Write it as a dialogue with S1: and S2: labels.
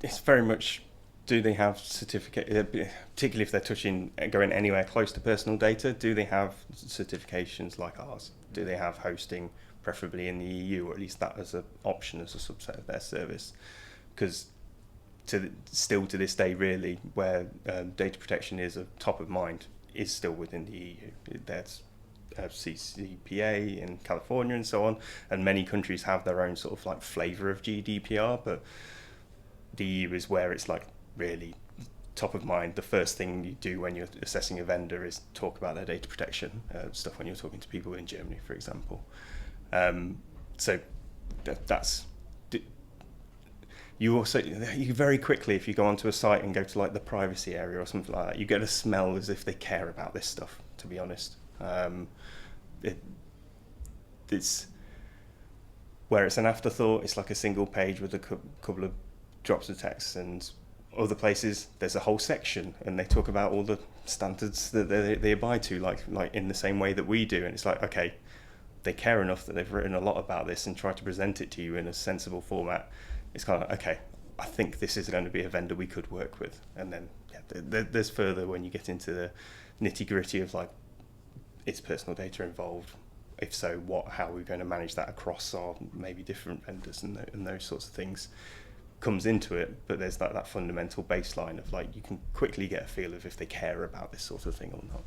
S1: it's very much, do they have certificate, particularly if they're going anywhere close to personal data, do they have certifications like ours? Do they have hosting, preferably in the EU, or at least that as an option, as a subset of their service? Because still to this day, really, where data protection is a top of mind is still within the EU. There's CCPA in California and so on, and many countries have their own sort of like flavour of GDPR, but the EU is where it's like really top of mind. The first thing you do when you're assessing a vendor is talk about their data protection stuff when you're talking to people in Germany, for example. So that's you very quickly, if you go onto a site and go to like the privacy area or something like that, you get a smell as if they care about this stuff, to be honest. It's where it's an afterthought, it's like a single page with a couple of drops of text, and other places there's a whole section and they talk about all the standards that they abide to, like in the same way that we do, and it's like, okay, they care enough that they've written a lot about this and tried to present it to you in a sensible format. It's kind of like, okay, I think this is going to be a vendor we could work with. And then there's further when you get into the nitty gritty of like, is personal data involved? If so, how are we going to manage that across our maybe different vendors, and those sorts of things comes into it. But there's that fundamental baseline of like, you can quickly get a feel of if they care about this sort of thing or not.